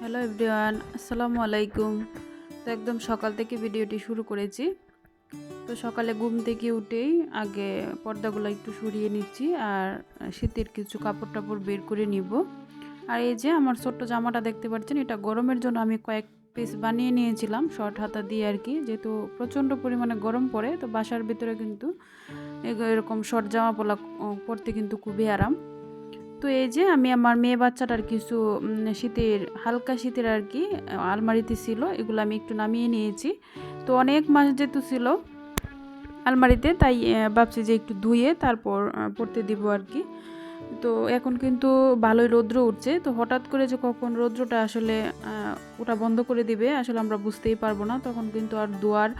Hello everyone, আসসালামু আলাইকুম। তো একদম সকাল থেকে ভিডিওটি শুরু করেছি। তো সকালে ঘুম থেকে উঠেই আগে পর্দাগুলো একটু সরিয়ে নিচ্ছি আর শীতের কিছু কাপড় টাপড় বের করে নিব। আর এই যে আমার ছোট্ট জামাটা দেখতে পাচ্ছেন, এটা গরমের জন্য আমি কয়েক পিস বানিয়ে নিয়েছিলাম শর্ট হাতা দিয়ে আর কি, যেহেতু প্রচণ্ড পরিমাণে গরম পড়ে। তো বাসার ভিতরে কিন্তু এরকম শর্ট জামা পরতে কিন্তু খুবই আরাম। তো এই যে আমি আমার মেয়ে বাচ্চাটার কিছু শীতের হালকা শীতের আর কি আলমারিতে ছিল, এগুলো আমি একটু নামিয়ে নিয়েছি। তো অনেক মাস যেহেতু ছিল আলমারিতে, তাই ভাবছি যে একটু ধুয়ে তারপর পরতে দিব আর কি। তো এখন কিন্তু ভালোই রৌদ্র উঠছে, তো হঠাৎ করে যে কখন রৌদ্রটা আসলে ওটা বন্ধ করে দিবে আসলে আমরা বুঝতেই পারবো না। তখন কিন্তু আর ধোয়ার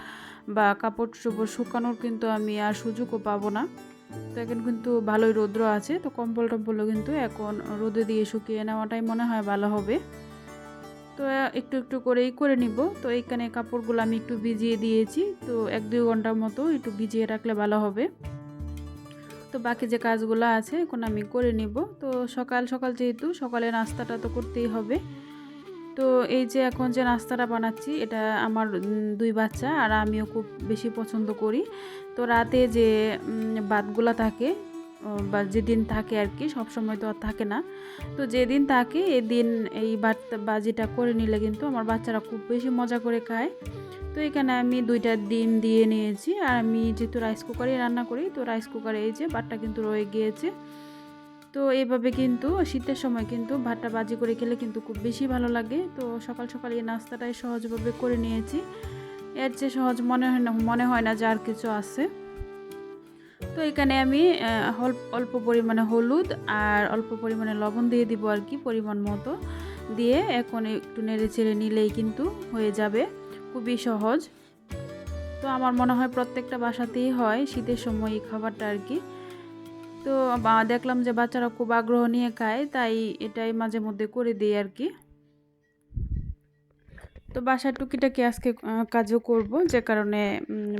বা কাপড় চোপড় শুকানোর কিন্তু আমি আর সুযোগও পাবো না। তো এখন কিন্তু ভালোই রৌদ্র আছে, তো কম্বল টম্বলও কিন্তু এখন রোদে দিয়ে শুকিয়ে নেওয়াটাই মনে হয় ভালো হবে। তো একটু একটু করেই করে নিব। তো এইখানে কাপড়গুলো আমি একটু ভিজিয়ে দিয়েছি, তো 1-2 ঘন্টার মতো একটু ভিজিয়ে রাখলে ভালো হবে। তো বাকি যে কাজগুলো আছে এখন আমি করে নিব। তো সকাল সকাল যেহেতু সকালে নাস্তাটা তো করতেই হবে। তো এই যে এখন যে নাস্তাটা বানাচ্ছি এটা আমার 2 বাচ্চা আর আমিও খুব বেশি পছন্দ করি। তো রাতে যে ভাতগুলা থাকে বা যেদিন থাকে আর কি, সবসময় তো আর থাকে না। তো যেদিন থাকে এদিন এই ভাত ভাজিটা করে নিলে কিন্তু আমার বাচ্চারা খুব বেশি মজা করে খায়। তো এখানে আমি 2টা ডিম দিয়ে নিয়েছি আর আমি যেহেতু রাইস কুকারে রান্না করি, তো রাইস কুকারে এই যে ভাতটা কিন্তু রয়ে গিয়েছে। তো এইভাবে কিন্তু শীতের সময় কিন্তু ভাতটা ভাজি করে খেলে কিন্তু খুব বেশি ভালো লাগে। তো সকাল সকাল এই নাস্তাটাই সহজভাবে করে নিয়েছি, এর চেয়ে সহজ মনে হয় না যে আর কিছু আছে। তো এখানে আমি অল্প পরিমাণে হলুদ আর অল্প পরিমাণে লবণ দিয়ে দিব আর কি, পরিমাণ মতো দিয়ে এখন একটু নেড়ে চেড়ে নিলেই কিন্তু হয়ে যাবে, খুবই সহজ। তো আমার মনে হয় প্রত্যেকটা বাসাতেই হয় শীতের সময় এই খাবারটা আর কি। তো দেখলাম যে বাচ্চারা খুব আগ্রহ নিয়ে খায়, তাই এটাই মাঝে মধ্যে করে দিই আর কি। তো বাসার টুকিটাকি আজকে কাজও করব, যে কারণে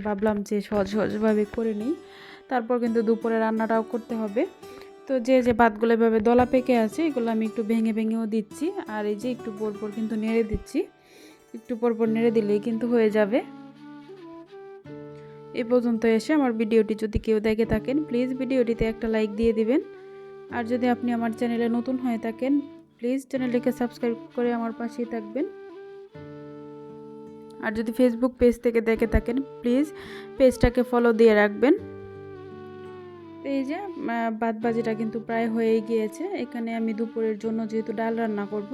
ভাবলাম যে সহজভাবে করে নিই। তারপর কিন্তু দুপুরে রান্নাটাও করতে হবে। তো যে ভাতগুলো এভাবে দলা পেকে আছে এগুলো আমি একটু ভেঙে ভেঙেও দিচ্ছি, আর এই যে একটু পরপর কিন্তু নেড়ে দিচ্ছি। একটু পরপর নেড়ে দিলেই কিন্তু হয়ে যাবে। এই পর্যন্ত এসে আমার ভিডিওটি যদি কেউ দেখে থাকেন প্লিজ ভিডিওটিতে একটা লাইক দিয়ে দিবেন। আর যদি আপনি আমার চ্যানেলে নতুন হয়ে থাকেন প্লিজ চ্যানেলটিকে সাবস্ক্রাইব করে আমার পাশেই থাকবেন। আর যদি ফেসবুক পেজ থেকে দেখে থাকেন প্লিজ পেজটাকে ফলো দিয়ে রাখবেন। তো এই যে ভাত ভাজিটা কিন্তু প্রায় হয়েই গিয়েছে। এখানে আমি দুপুরের জন্য যেহেতু ডাল রান্না করব,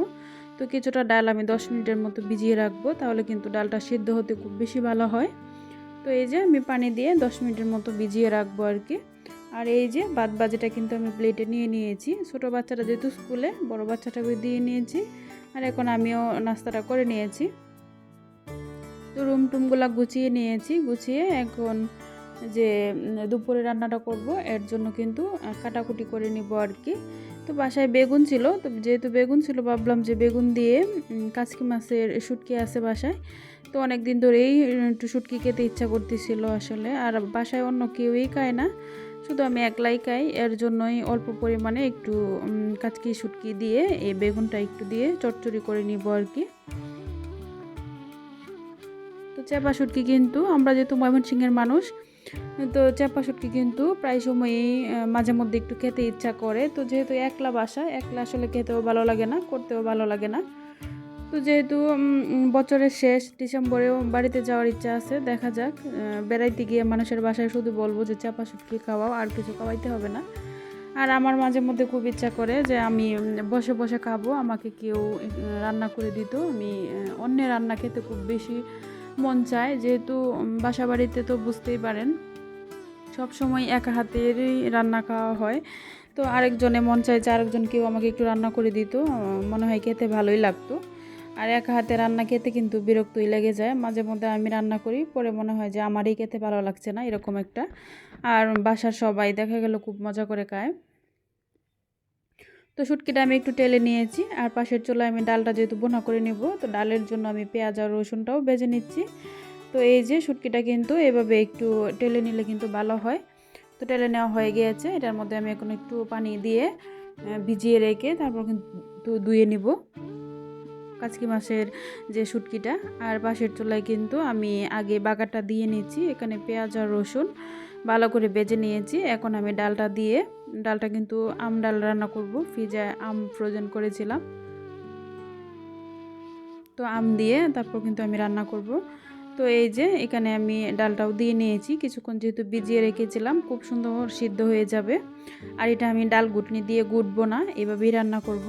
তো কিছুটা ডাল আমি 10 মিনিটের মতো ভিজিয়ে রাখবো, তাহলে কিন্তু ডালটা সিদ্ধ হতে খুব বেশি ভালো হয়। তো এই যে আমি পানি দিয়ে 10 মিনিটের মতো ভিজিয়ে রাখবো আর কি। আর এই যে ভাত ভাজিটা কিন্তু আমি প্লেটে নিয়ে নিয়েছি, ছোটো বাচ্চাটা যেহেতু স্কুলে বড় বাচ্চাটাকে দিয়ে নিয়েছি। আর এখন আমিও নাস্তাটা করে নিয়েছি। তো রুম টুমগুলো গুছিয়ে নিয়েছি, গুছিয়ে এখন যে দুপুরে রান্নাটা করব এর জন্য কিন্তু কাটাকুটি করে নিব আর কি। তো বাসায় বেগুন ছিল, তো যেহেতু বেগুন ছিল ভাবলাম যে বেগুন দিয়ে কাচকি মাছের শুটকি আছে বাসায়, তো অনেক দিন ধরেই একটু শুটকি খেতে ইচ্ছা করতেছিল আসলে। আর বাসায় অন্য কেউই খায় না, শুধু আমি একলাই খাই, এর জন্যই অল্প পরিমাণে একটু কাচকি শুটকি দিয়ে এই বেগুনটা একটু দিয়ে চচ্চড়ি করে নিব আর কি। তো চাপা শুটকি কিন্তু আমরা যেহেতু ময়মনসিংহের মানুষ, তো চাপা শুটকি কিন্তু প্রায় সময়ই মাঝে মধ্যে একটু খেতে ইচ্ছা করে। তো যেহেতু একলা বাসা, একলা আসলে খেতেও ভালো লাগে না, করতেও ভালো লাগে না। তো যেহেতু বছরের শেষ ডিসেম্বরেও বাড়িতে যাওয়ার ইচ্ছা আছে, দেখা যাক বেড়াইতে গিয়ে মানুষের বাসায় শুধু বলবো যে চাপা শুটকি খাওয়াও, আর কিছু খাওয়াইতে হবে না। আর আমার মাঝে মধ্যে খুব ইচ্ছা করে যে আমি বসে বসে খাবো, আমাকে কেউ রান্না করে দিত। আমি অন্যের রান্না খেতে খুব বেশি মন চায়, যেহেতু বাসা বাড়িতে তো বুঝতেই পারেন সব সময় একা হাতেরই রান্না খাওয়া হয়। তো আরেকজনে মন চায় যে আরেকজন কেউ আমাকে একটু রান্না করে দিত, মনে হয় খেতে ভালোই লাগতো। আর একা হাতে রান্না খেতে কিন্তু বিরক্তই লেগে যায়, মাঝে মধ্যে আমি রান্না করি পরে মনে হয় যে আমারই খেতে ভালো লাগছে না, এরকম একটা। আর বাসার সবাই দেখা গেল খুব মজা করে খায়। তো শুটকিটা আমি একটু টেলে নিয়েছি, আর পাশের চুলায় আমি ডালটা যেহেতু বোনা করে নিব, তো ডালের জন্য আমি পেঁয়াজ আর রসুনটাও ভেজে নিচ্ছি। তো এই যে শুটকিটা কিন্তু এভাবে একটু টেলে নিলে কিন্তু ভালো হয়। তো টেলে নেওয়া হয়ে গিয়েছে, এটার মধ্যে আমি এখন একটু পানি দিয়ে ভিজিয়ে রেখে তারপর কিন্তু ধুয়ে নিব। কাচকি মাছের যে শুটকিটা। আর পাশের চুলায় কিন্তু আমি আগে বাগারটা দিয়ে নিচ্ছি। এখানে পেঁয়াজ আর রসুন ভালো করে ভেজে নিয়েছি। এখন আমি ডালটা কিন্তু আম ডাল রান্না করব। ফ্রিজে আম ফ্রোজেন করেছিলাম, তো আম দিয়ে তারপর কিন্তু আমি রান্না করব। তো এই যে এখানে আমি ডালটাও দিয়ে নিয়েছি। কিছুক্ষণ যেহেতু ভিজিয়ে রেখেছিলাম, খুব সুন্দর সিদ্ধ হয়ে যাবে। আর এটা আমি ডাল ঘুটনি দিয়ে গুটবো না, এভাবেই রান্না করব।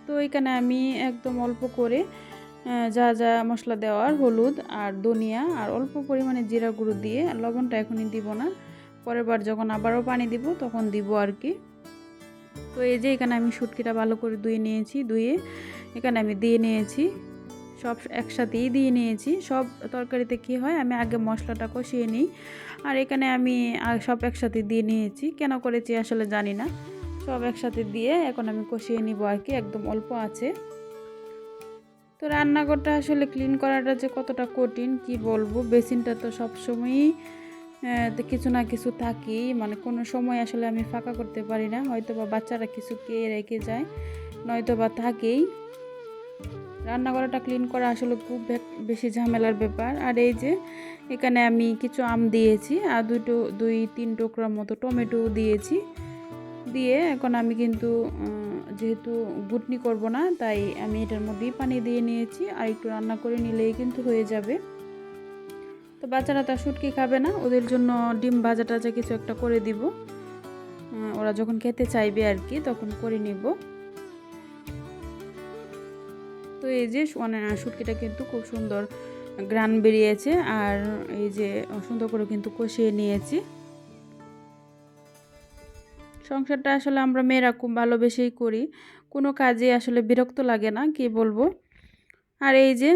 তো এখানে আমি একদম অল্প করে যা যা মশলা দেওয়ার, হলুদ আর ধনিয়া আর অল্প পরিমাণে জিরা গুঁড়ো দিয়ে, লবণটা এখনই দিব না, পরের বার যখন আবারও পানি দিব তখন দিব আর কি। তো এই যে এখানে আমি শুটকিটা ভালো করে ধুয়ে এখানে আমি দিয়ে নিয়েছি, সব একসাথেই দিয়ে নিয়েছি। সব তরকারিতে কি হয়, আমি আগে মশলাটা কষিয়ে নিই, আর এখানে আমি সব একসাথে দিয়ে নিয়েছি। কেন করেছি আসলে জানি না, সব একসাথে দিয়ে এখন আমি কষিয়ে নিব আর কি, একদম অল্প আছে। তো রান্নাঘরটা আসলে ক্লিন করাটা যে কতটা কঠিন কি বলবো, বেসিনটা তো সবসময়ই কিছু না কিছু থাকেই, মানে কোনো সময় আসলে আমি ফাঁকা করতে পারি না, হয়তো বা বাচ্চারা কিছু খেয়ে রেখে যায়, নয়তো বা থাকেই। রান্নাঘরটা ক্লিন করা আসলে খুব বেশি ঝামেলার ব্যাপার। আর এই যে এখানে আমি কিছু আম দিয়েছি, আর দুই তিন টুকরার মতো টমেটো দিয়েছি। দিয়ে এখন আমি কিন্তু যেহেতু গুটনি করব না, তাই আমি এটার মধ্যেই পানি দিয়ে নিয়েছি, আর একটু রান্না করে নিলেই কিন্তু হয়ে যাবে। তো বাচ্চারা তো শুটকি খাবে না, ওদের জন্য ডিম ভাজা টাজা কিছু একটা করে দিব, ওরা যখন খেতে চাইবে আর কি, তখন করে নিব। তো এই যে শুটকিটা কিন্তু খুব সুন্দর গ্রান বেরিয়েছে, আর এই যে সুন্দর করে কিন্তু কষিয়ে নিয়েছি। সংসারটা আসলে আমরা মেয়েরা খুব ভালোবেসেই করি, কোনো কাজে আসলে বিরক্ত লাগে না, কি বলবো। আর এই যে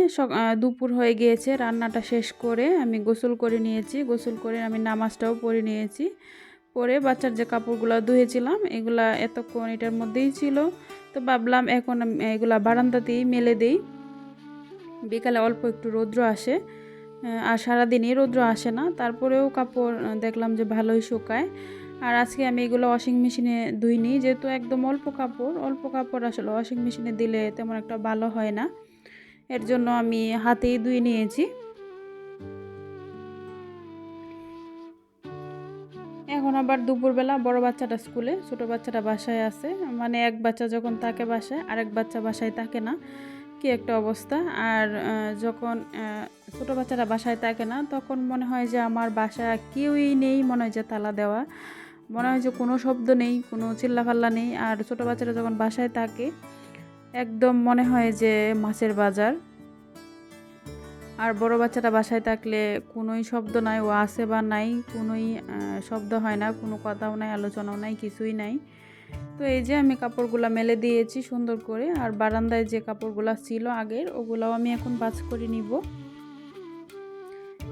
দুপুর হয়ে গিয়েছে, রান্নাটা শেষ করে আমি গোসল করে নিয়েছি, গোসল করে আমি নামাজটাও পড়ে নিয়েছি। পরে বাচ্চার যে কাপড়গুলো ধুয়েছিলাম এগুলা এতক্ষণ এটার মধ্যেই ছিল, তো ভাবলাম এখন এগুলা বারান্দাতেই মেলে দেই। বিকালে অল্প একটু রৌদ্র আসে, আর সারাদিনই রৌদ্র আসে না, তারপরেও কাপড় দেখলাম যে ভালোই শুকায়। আর আজকে আমি এগুলো ওয়াশিং মেশিনে ধুইনি, যেহেতু একদম অল্প কাপড় আসলে ওয়াশিং মেশিনে দিলে তেমন একটা ভালো হয় না, এর জন্য আমি হাতেই ধুয়ে নিয়েছি। এখন আবার দুপুরবেলা বড় বাচ্চাটা স্কুলে, ছোট বাচ্চাটা বাসায় আছে, মানে এক বাচ্চা যখন থাকে বাসায়, আরেক বাচ্চা বাসায় থাকে না, কি একটা অবস্থা। আর যখন ছোট বাচ্চাটা বাসায় থাকে না, তখন মনে হয় যে আমার বাসা কেউই নেই, মনে হয় যে তালা দেওয়া, মনে হয় যে কোনো শব্দ নেই, কোনো চিল্লাফাল্লা নেই। আর ছোট বাচ্চাটা যখন বাসায় থাকে একদম মনে হয় যে মাছের বাজার। আর বড় বাচ্চাটা বাসায় থাকলে কোনোই শব্দ নাই, ও আছে বা নাই, কোনোই শব্দ হয় না, কোনো কথাও নাই, আলোচনাও নাই, কিছুই নাই। তো এই যে আমি কাপড়গুলো মেলে দিয়েছি সুন্দর করে, আর বারান্দায় যে কাপড়গুলো ছিল আগের, ওগুলাও আমি এখন ভাঁজ করে নিব।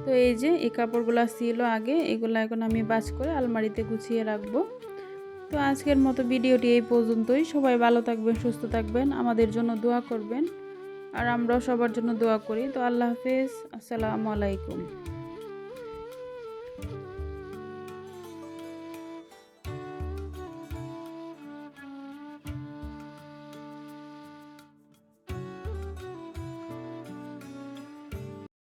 তো এই যে এই কাপড়গুলো ছিল আগে, এগুলো এখন আমি ভাঁজ করে আলমারিতে গুছিয়ে রাখবো। তো আজকের মতো ভিডিওটি এই পর্যন্তই। সবাই ভালো থাকবেন, সুস্থ থাকবেন, আমাদের জন্য দোয়া করবেন, আর আমরাও সবার জন্য দোয়া করি। তো আল্লাহ হাফেজ, আসসালামু আলাইকুম।